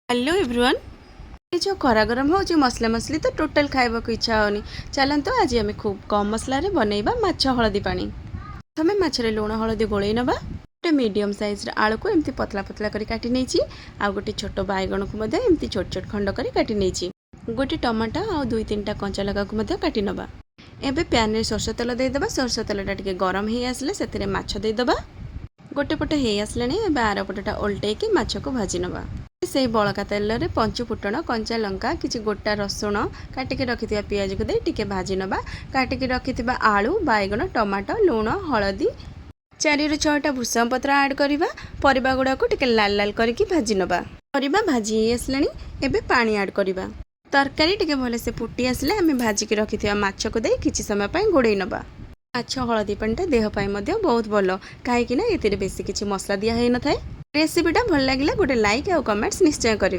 Hello everyone. ये जो खरा गरम हो मसला मसली तो टोटल खाइबा को इच्छा होनी। चलते आज आम खूब कम मसला बनैबा माछ हलदी पानी। प्रथम माछरे लुण हलदी गोलई नवा। गोटे मीडियम साइज आलू को एमती पतला पतला कर काटी नहीं। आ गोटे छोट बैगण को एमती छोट छोट खंड कर काटी नहीं। गोटे टमाटो आ दुई तीन टा कंचा लगा को काटी नवा। एबे पैन रे सरसों तेल देदेबा। सरसों तेलटा टिके गरम हो आसले से माछ देदेबा। गोटे पटे हो आसलानी आर पटेटा ओल्टेकी माछ को भाजी नवा। से बड़का तेल रे पंचु फुटण कंचा लंका किसी गोटा रसुण काटिक रखिथिबा पियाज को दे टिके भाजी नवा। काटिक रखिथिबा आलू बैगण टमाटो लुण हलदी 4 ରୁ 6टा भूसम पत्र ऐड करिबा। परिबा गुडा को टिके लाल लाल करके भाजी नवा। परिबा भाजी आसलानी एबे पानी ऐड करिबा। तरकारी टिके भले से फुटी आसले आमे भाजी के रखिथिबा माछ को दे किछि समय पय गोडै नवा। माछ हलदी पानीटा देह पाई मध्य बहुत भल कहीं एतिर बेसी किछि मसला दिया है न थाए। रेसिपीटा भल लागिला गोटे लाइक और कमेंट्स निश्चय करेंगे।